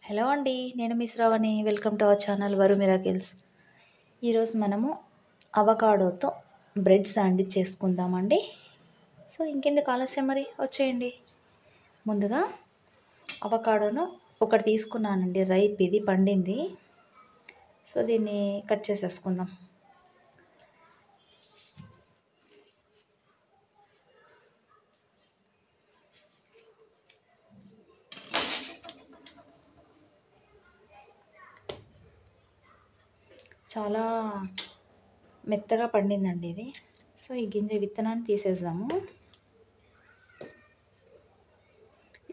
Hello అండి, నేను miss రావణి. Welcome to our channel వరు మిరాకిల్స్. ఈరోజు మనము అవకాడోతో బ్రెడ్ శాండ్విచ్ చేసుకుందామండి. సో ఇంకెందుకు ఆలస్యం, మరి వచ్చేయండి. ముందుగా అవకాడోను ఒకటి తీసుకున్నానండి, రైప్, ఇది పండింది. సో దీన్ని కట్ చేసేసుకుందాం. చాలా మెత్తగా పండిందండి ఇది. సో ఈ విత్తనాన్ని తీసేద్దాము.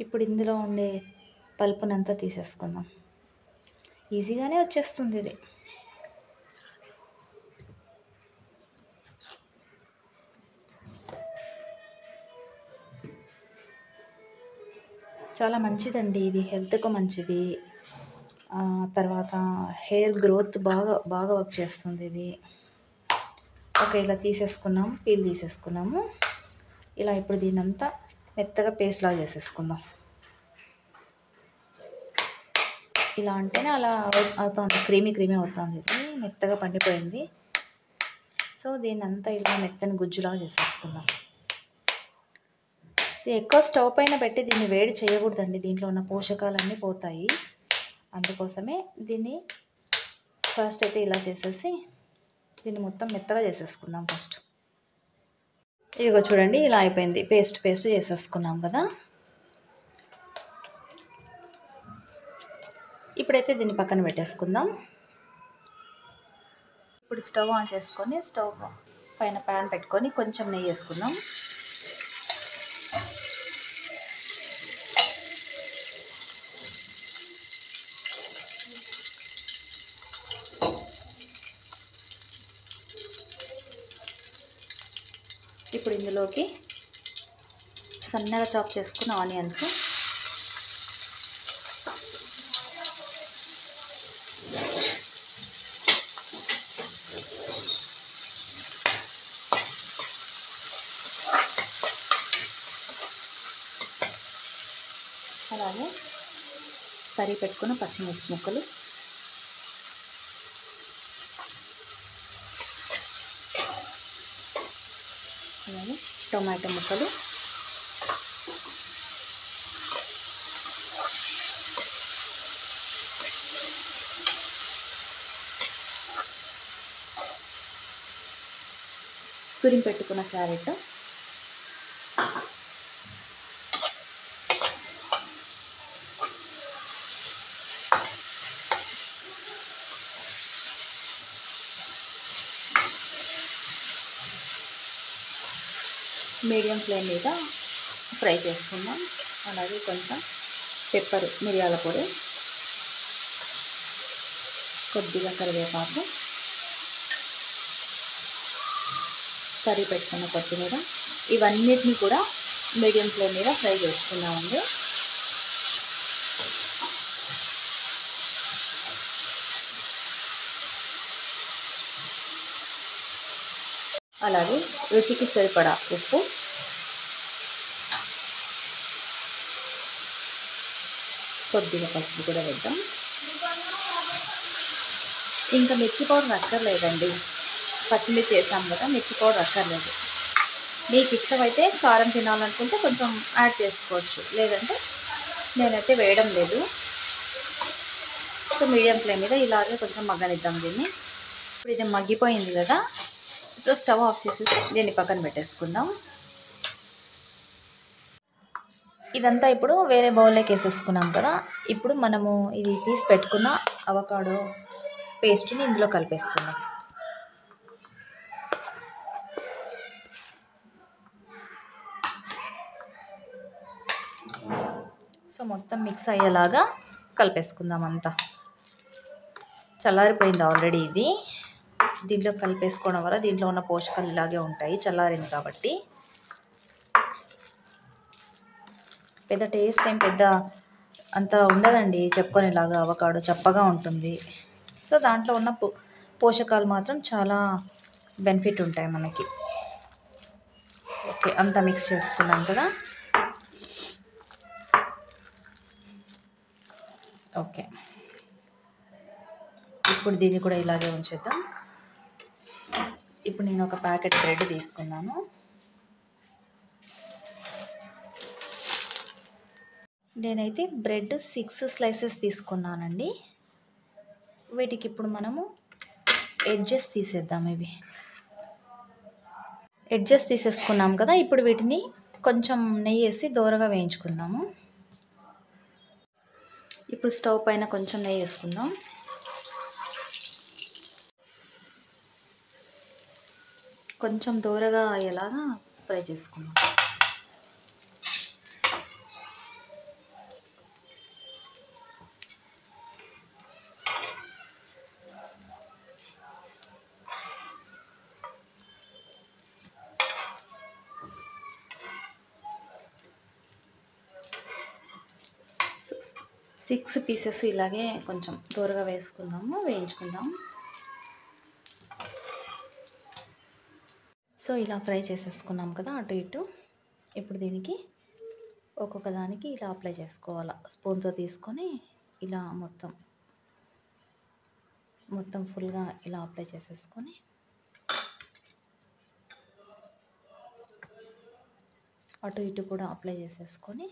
ఇప్పుడు ఇందులో ఉండే పల్పునంతా తీసేసుకుందాం. ఈజీగానే వచ్చేస్తుంది ఇది. చాలా మంచిదండి ఇది, హెల్త్కు మంచిది. తర్వాత హెయిర్ గ్రోత్ బాగా వర్క్ చేస్తుంది ఇది. ఓకే, ఇలా తీసేసుకున్నాం, పీల్ తీసేసుకున్నాము. ఇలా ఇప్పుడు దీనంతా మెత్తగా పేస్ట్ లాగా చేసేసుకుందాం. ఇలా అంటేనే అలా అవుతుంది, క్రీమీ అవుతుంది. ఇది మెత్తగా పండిపోయింది. సో దీనంతా ఇలా మెత్తని గుజ్జులాగా చేసేసుకుందాం. ఎక్కువ స్టవ్ పైన పెట్టి దీన్ని వేడి చేయకూడదండి, దీంట్లో ఉన్న పోషకాలన్నీ పోతాయి. అందుకోసమే దీన్ని ఫస్ట్ అయితే ఇలా చేసేసి దీన్ని మొత్తం మెత్తగా చేసేసుకుందాం ఫస్ట్. ఇదిగో చూడండి, ఇలా అయిపోయింది. పేస్ట్ చేసేసుకున్నాం కదా. ఇప్పుడైతే దీన్ని పక్కన పెట్టేసుకుందాం. ఇప్పుడు స్టవ్ ఆన్ చేసుకొని స్టవ్ పైన ప్యాన్ పెట్టుకొని కొంచెం నెయ్యి వేసుకుందాం. ఇప్పుడు ఇందులోకి సన్నగా చాప్ చేసుకున్న ఆనియన్స్, అలాగే తరిగి పెట్టుకున్న పచ్చిమిర్చి ముక్కలు, అలాగే టొమాటో ముక్కలు, తురిమి పెట్టుకున్న క్యారెట్, మీడియం ఫ్లేమ్ మీద ఫ్రై చేసుకుందాం. అలాగే కొంచెం పెప్పర్, మిరియాల పొడి, కొద్దిగా కరివేపాకు, కర్రీ పెట్టుకున్న కొత్తిమీర, ఇవన్నిటిని కూడా మీడియం ఫ్లేమ్ మీద ఫ్రై చేసుకుందామండి. అలాగే రుచికి సరిపడా ఉప్పు, కొద్దిగా పసుపు కూడా వేద్దాం. ఇంకా మిర్చి పౌడర్ అక్కర్లేదండి, పచ్చిమిర్చి వేసాం కదా, మిర్చి పౌడర్ అక్కర్లేదు. మీకు ఇష్టమైతే కారం తినాలనుకుంటే కొంచెం యాడ్ చేసుకోవచ్చు, లేదంటే నేనైతే వేయడం లేదు. సో మీడియం ఫ్లేమ్ మీద ఇలాగే కొంచెం మగ్గనిద్దాం దీన్ని. ఇప్పుడు ఇది మగ్గిపోయింది కదా, సో స్టవ్ ఆఫ్ చేసేసి దీన్ని పక్కన పెట్టేసుకుందాం. ఇదంతా ఇప్పుడు వేరే బౌల్లోకి వేసేసుకున్నాం కదా. ఇప్పుడు మనము ఇది తీసి పెట్టుకున్న అవకాడో పేస్ట్ని ఇందులో కలిపేసుకుందాం. సో మొత్తం మిక్స్ అయ్యేలాగా కలిపేసుకుందాం అంతా. చల్లారిపోయింది ఆల్రెడీ ఇది. దీంట్లో కలిపేసుకోవడం వల్ల దీంట్లో ఉన్న పోషకాలు ఇలాగే ఉంటాయి, చల్లారింది కాబట్టి. పెద్ద టేస్ట్ ఏం అంత ఉండదండి చెప్పుకునేలాగా. అవకాడో చప్పగా ఉంటుంది. సో దాంట్లో ఉన్న పోషకాలు మాత్రం చాలా బెనిఫిట్ ఉంటాయి మనకి. ఓకే, అంతా మిక్స్ చేసుకున్నాం కదా. ఓకే, ఇప్పుడు దీన్ని కూడా ఇలాగే ఉంచేద్దాం. ఇప్పుడు నేను ఒక ప్యాకెట్ బ్రెడ్ తీసుకున్నాను. నేనైతే బ్రెడ్ 6 స్లైసెస్ తీసుకున్నానండి. వీటికి ఇప్పుడు మనము ఎడ్జెస్ తీసేద్దాం. ఎడ్జెస్ తీసేసుకున్నాం కదా, ఇప్పుడు వీటిని కొంచెం నెయ్యి వేసి దోరగా వేయించుకుందాము. ఇప్పుడు స్టవ్ పైన కొంచెం నెయ్యి వేసుకుందాం. కొంచెం దోరగా అయ్యేలాగా ఫ్రై చేసుకుందాం. సిక్స్ పీసెస్ ఇలాగే కొంచెం దూరగా వేయించుకుందాం. సో ఇలా ఫ్రై చేసేసుకున్నాం కదా అటు ఇటు. ఇప్పుడు దీనికి ఒక్కొక్క దానికి ఇలా అప్లై చేసుకోవాలి. స్పూన్తో తీసుకొని ఇలా మొత్తం ఫుల్గా ఇలా అప్లై చేసేసుకొని అటు ఇటు కూడా అప్లై చేసేసుకొని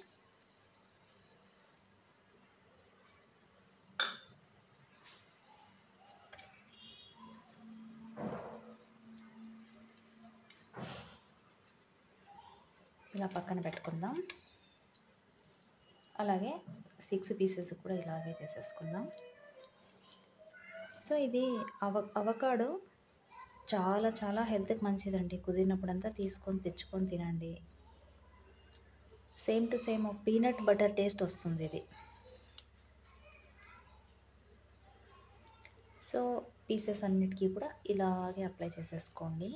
ఇలా పక్కన పెట్టుకుందాం. అలాగే 6 పీసెస్ కూడా ఇలాగే చేసేసుకుందాం. సో ఇది అవకాడో చాలా చాలా హెల్త్కి మంచిదండి. కుదిరినప్పుడంతా తెచ్చుకొని తినండి. Same to same peanut butter taste వస్తుంది ఇది. సో పీసెస్ అన్నిటికీ కూడా ఇలాగే అప్లై చేసేసుకోండి.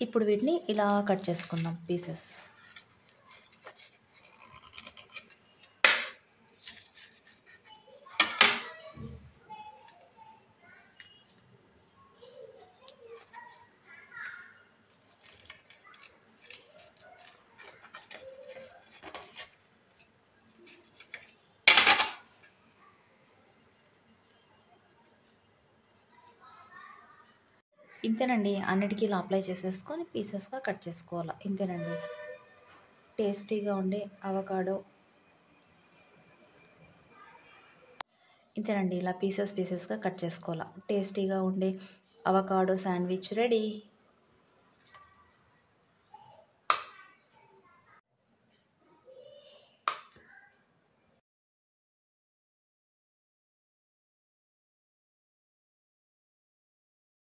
ఇప్పుడు వీటిని ఇలా కట్ చేసుకుందాం పీసెస్. ఇంతేనండి, అన్నిటికీ ఇలా అప్లై చేసేసుకొని పీసెస్గా కట్ చేసుకోవాలి. ఇంతేనండి, టేస్టీగా ఉండే అవకాడో. ఇంతేనండి, ఇలా పీసెస్గా కట్ చేసుకోవాలి. టేస్టీగా ఉండే అవకాడో శాండ్విచ్ రెడీ.